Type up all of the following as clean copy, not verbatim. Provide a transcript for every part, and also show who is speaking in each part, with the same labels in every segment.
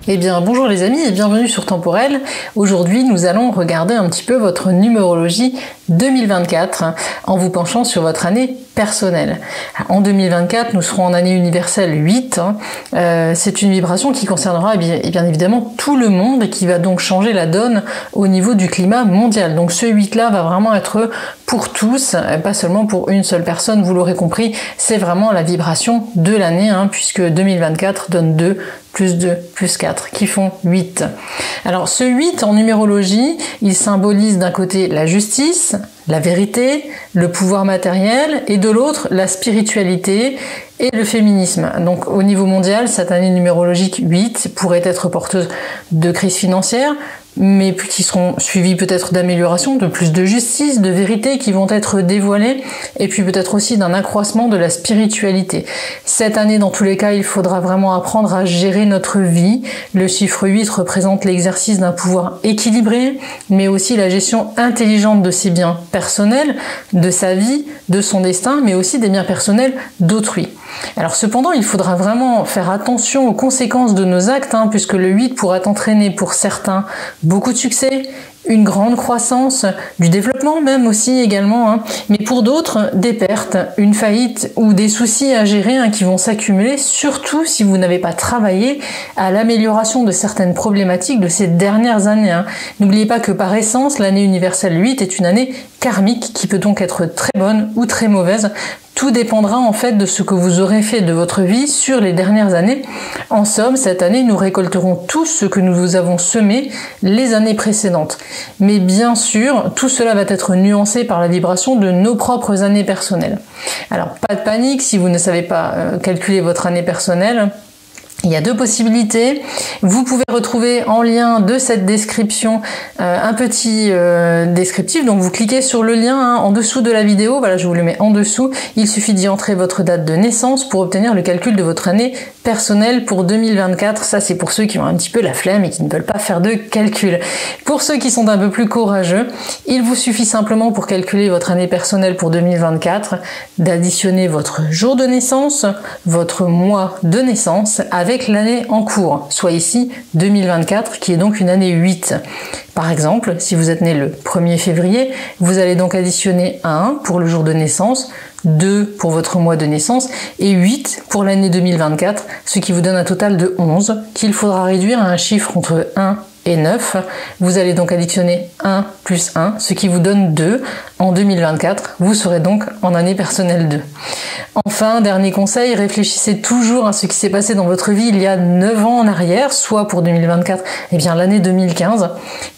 Speaker 1: Eh bien bonjour les amis et bienvenue sur Temporel. Aujourd'hui nous allons regarder un petit peu votre numérologie 2024 en vous penchant sur votre année personnelle. En 2024 nous serons en année universelle 8. C'est une vibration qui concernera bien évidemment tout le monde et qui va donc changer la donne au niveau du climat mondial. Donc ce 8 là va vraiment être pour tous, pas seulement pour une seule personne, vous l'aurez compris, c'est vraiment la vibration de l'année puisque 2024 donne 2 plus 2 plus 4 qui font 8. Alors ce 8 en numérologie, il symbolise d'un côté la justice, la vérité, le pouvoir matériel et de l'autre la spiritualité et le féminisme. Donc au niveau mondial, cette année numérologique 8 pourrait être porteuse de crise financière, mais qui seront suivis peut-être d'améliorations, de plus de justice, de vérité qui vont être dévoilées, et puis peut-être aussi d'un accroissement de la spiritualité. Cette année, dans tous les cas, il faudra vraiment apprendre à gérer notre vie. Le chiffre 8 représente l'exercice d'un pouvoir équilibré, mais aussi la gestion intelligente de ses biens personnels, de sa vie, de son destin, mais aussi des biens personnels d'autrui. Alors cependant, il faudra vraiment faire attention aux conséquences de nos actes, puisque le 8 pourra entraîner pour certains beaucoup de succès, une grande croissance, du développement même aussi également, mais pour d'autres, des pertes, une faillite ou des soucis à gérer qui vont s'accumuler, surtout si vous n'avez pas travaillé à l'amélioration de certaines problématiques de ces dernières années. N'oubliez pas que par essence, l'année universelle 8 est une année karmique qui peut donc être très bonne ou très mauvaise. Tout dépendra en fait de ce que vous aurez fait de votre vie sur les dernières années. En somme, cette année, nous récolterons tout ce que nous vous avons semé les années précédentes. Mais bien sûr, tout cela va être nuancé par la vibration de nos propres années personnelles. Alors, pas de panique si vous ne savez pas calculer votre année personnelle. Il y a deux possibilités. Vous pouvez retrouver en lien de cette description un petit descriptif. Donc vous cliquez sur le lien en dessous de la vidéo. Voilà, je vous le mets en dessous. Il suffit d'y entrer votre date de naissance pour obtenir le calcul de votre année personnelle pour 2024. Ça, c'est pour ceux qui ont un petit peu la flemme et qui ne veulent pas faire de calcul. Pour ceux qui sont un peu plus courageux, il vous suffit simplement pour calculer votre année personnelle pour 2024 d'additionner votre jour de naissance, votre mois de naissance avec l'année en cours, soit ici 2024, qui est donc une année 8. Par exemple, si vous êtes né le 1er février, vous allez donc additionner 1 pour le jour de naissance, 2 pour votre mois de naissance et 8 pour l'année 2024, ce qui vous donne un total de 11 qu'il faudra réduire à un chiffre entre 1 et 9. Vous allez donc additionner 1 plus 1, ce qui vous donne 2. En 2024, vous serez donc en année personnelle 2. Enfin, dernier conseil, réfléchissez toujours à ce qui s'est passé dans votre vie il y a 9 ans en arrière, soit pour 2024, l'année 2015.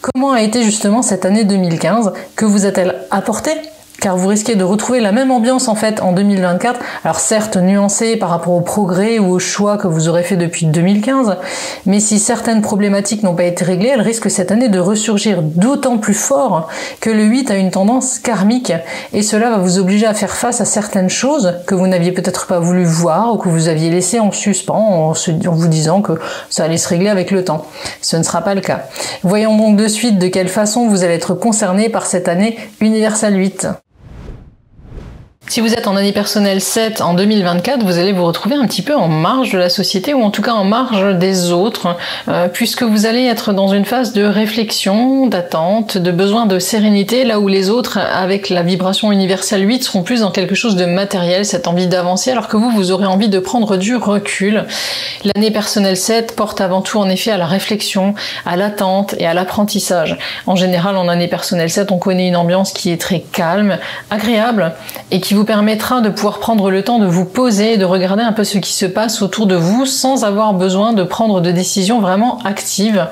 Speaker 1: Comment a été justement cette année 2015? Que vous a-t-elle apporté? Car vous risquez de retrouver la même ambiance en fait en 2024, alors certes nuancée par rapport au progrès ou aux choix que vous aurez fait depuis 2015, mais si certaines problématiques n'ont pas été réglées, elles risquent cette année de ressurgir d'autant plus fort que le 8 a une tendance karmique, et cela va vous obliger à faire face à certaines choses que vous n'aviez peut-être pas voulu voir ou que vous aviez laissé en suspens en vous disant que ça allait se régler avec le temps. Ce ne sera pas le cas. Voyons donc de suite de quelle façon vous allez être concerné par cette année universelle 8. Si vous êtes en année personnelle 7 en 2024, vous allez vous retrouver un petit peu en marge de la société ou en tout cas en marge des autres, puisque vous allez être dans une phase de réflexion, d'attente, de besoin de sérénité, là où les autres, avec la vibration universelle 8, seront plus dans quelque chose de matériel, cette envie d'avancer, alors que vous aurez envie de prendre du recul. L'année personnelle 7 porte avant tout en effet à la réflexion, à l'attente et à l'apprentissage. En général, en année personnelle 7, on connaît une ambiance qui est très calme, agréable, et qui vous permettra de pouvoir prendre le temps de vous poser et de regarder un peu ce qui se passe autour de vous sans avoir besoin de prendre de décisions vraiment actives.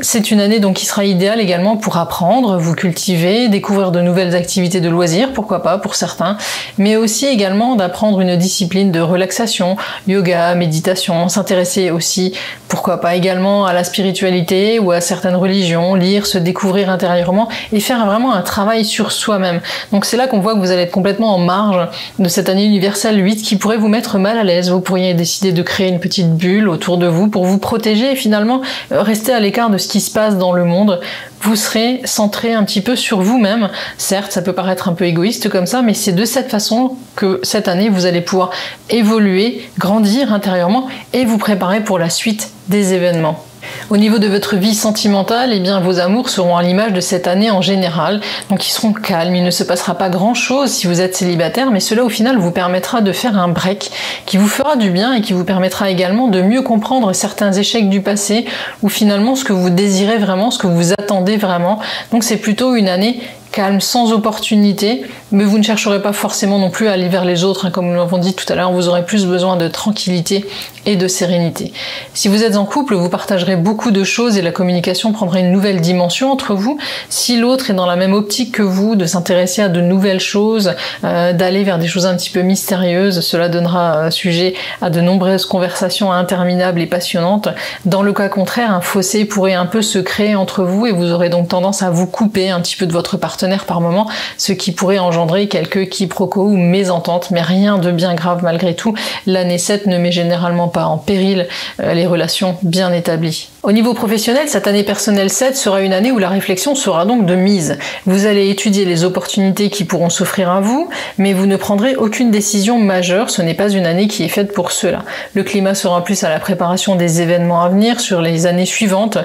Speaker 1: C'est une année donc qui sera idéale également pour apprendre, vous cultiver, découvrir de nouvelles activités de loisirs, pourquoi pas pour certains, mais aussi également d'apprendre une discipline de relaxation, yoga, méditation, s'intéresser aussi, pourquoi pas également à la spiritualité ou à certaines religions, lire, se découvrir intérieurement et faire vraiment un travail sur soi-même. Donc c'est là qu'on voit que vous allez être complètement en marge de cette année universelle 8 qui pourrait vous mettre mal à l'aise. Vous pourriez décider de créer une petite bulle autour de vous pour vous protéger et finalement rester à l'écart de ce qui se passe dans le monde. Vous serez centré un petit peu sur vous-même. Certes, ça peut paraître un peu égoïste comme ça, mais c'est de cette façon que cette année, vous allez pouvoir évoluer, grandir intérieurement et vous préparer pour la suite des événements. Au niveau de votre vie sentimentale, eh bien, vos amours seront à l'image de cette année en général. Donc, ils seront calmes. Il ne se passera pas grand-chose si vous êtes célibataire, mais cela, au final, vous permettra de faire un break qui vous fera du bien et qui vous permettra également de mieux comprendre certains échecs du passé ou finalement ce que vous désirez vraiment, ce que vous attendez vraiment. Donc, c'est plutôt une année calme, sans opportunité, mais vous ne chercherez pas forcément non plus à aller vers les autres, comme nous l'avons dit tout à l'heure, vous aurez plus besoin de tranquillité et de sérénité. Si vous êtes en couple, vous partagerez beaucoup de choses et la communication prendra une nouvelle dimension entre vous. Si l'autre est dans la même optique que vous, de s'intéresser à de nouvelles choses, d'aller vers des choses un petit peu mystérieuses, cela donnera sujet à de nombreuses conversations interminables et passionnantes. Dans le cas contraire, un fossé pourrait un peu se créer entre vous et vous aurez donc tendance à vous couper un petit peu de votre partenaire par moment, ce qui pourrait engendrer quelques quiproquos ou mésententes, mais rien de bien grave malgré tout. L'année 7 ne met généralement pas en péril les relations bien établies. Au niveau professionnel, cette année personnelle 7 sera une année où la réflexion sera donc de mise. Vous allez étudier les opportunités qui pourront s'offrir à vous, mais vous ne prendrez aucune décision majeure, ce n'est pas une année qui est faite pour cela. Le climat sera plus à la préparation des événements à venir sur les années suivantes,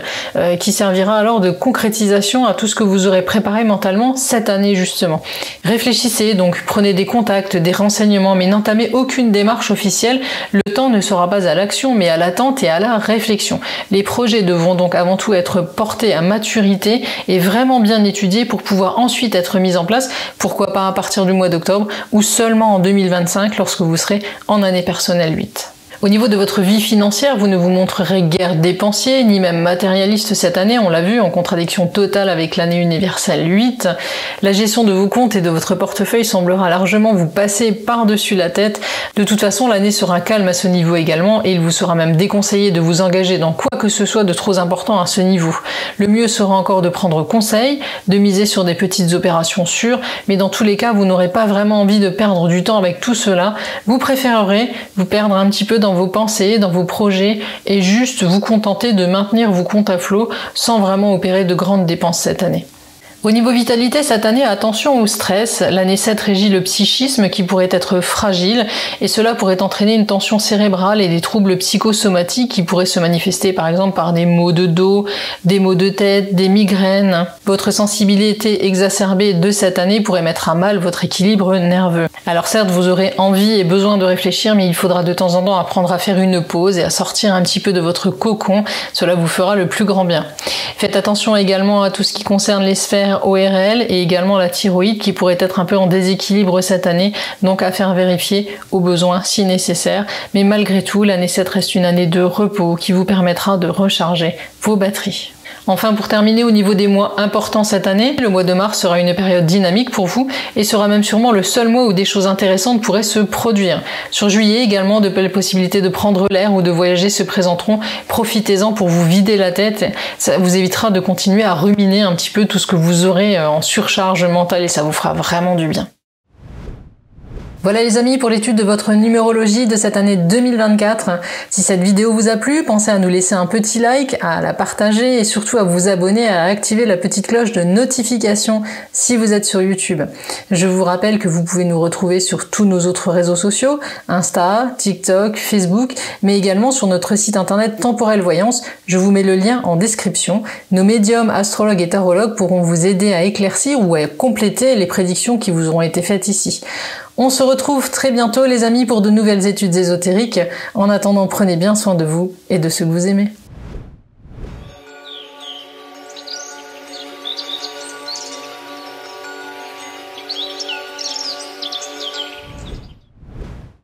Speaker 1: qui servira alors de concrétisation à tout ce que vous aurez préparé mentalement cette année justement. Réfléchissez donc, prenez des contacts, des renseignements, mais n'entamez aucune démarche officielle. Le temps ne sera pas à l'action, mais à l'attente et à la réflexion. Les projets devront donc avant tout être portés à maturité et vraiment bien étudiés pour pouvoir ensuite être mis en place, pourquoi pas à partir du mois d'octobre ou seulement en 2025 lorsque vous serez en année personnelle 8. Au niveau de votre vie financière, vous ne vous montrerez guère dépensier, ni même matérialiste cette année, on l'a vu, en contradiction totale avec l'année universelle 8. La gestion de vos comptes et de votre portefeuille semblera largement vous passer par-dessus la tête. De toute façon, l'année sera calme à ce niveau également, et il vous sera même déconseillé de vous engager dans quoi que ce soit de trop important à ce niveau. Le mieux sera encore de prendre conseil, de miser sur des petites opérations sûres, mais dans tous les cas, vous n'aurez pas vraiment envie de perdre du temps avec tout cela. Vous préférerez vous perdre un petit peu dans vos pensées, dans vos projets et juste vous contenter de maintenir vos comptes à flot sans vraiment opérer de grandes dépenses cette année. Au niveau vitalité, cette année, attention au stress. L'année 7 régit le psychisme qui pourrait être fragile et cela pourrait entraîner une tension cérébrale et des troubles psychosomatiques qui pourraient se manifester par exemple par des maux de dos, des maux de tête, des migraines. Votre sensibilité exacerbée de cette année pourrait mettre à mal votre équilibre nerveux. Alors certes, vous aurez envie et besoin de réfléchir, mais il faudra de temps en temps apprendre à faire une pause et à sortir un petit peu de votre cocon. Cela vous fera le plus grand bien. Faites attention également à tout ce qui concerne les sphères ORL et également la thyroïde qui pourrait être un peu en déséquilibre cette année, donc à faire vérifier au besoin si nécessaire. Mais malgré tout, l'année 7 reste une année de repos qui vous permettra de recharger vos batteries. Enfin, pour terminer, au niveau des mois importants cette année, le mois de mars sera une période dynamique pour vous et sera même sûrement le seul mois où des choses intéressantes pourraient se produire. Sur juillet également, de belles possibilités de prendre l'air ou de voyager se présenteront. Profitez-en pour vous vider la tête. Ça vous évitera de continuer à ruminer un petit peu tout ce que vous aurez en surcharge mentale et ça vous fera vraiment du bien. Voilà les amis pour l'étude de votre numérologie de cette année 2024. Si cette vidéo vous a plu, pensez à nous laisser un petit like, à la partager et surtout à vous abonner, à activer la petite cloche de notification si vous êtes sur YouTube. Je vous rappelle que vous pouvez nous retrouver sur tous nos autres réseaux sociaux, Insta, TikTok, Facebook, mais également sur notre site internet Temporelle Voyance. Je vous mets le lien en description. Nos médiums, astrologues et tarologues pourront vous aider à éclaircir ou à compléter les prédictions qui vous auront été faites ici. On se retrouve très bientôt les amis pour de nouvelles études ésotériques. En attendant, prenez bien soin de vous et de ceux que vous aimez.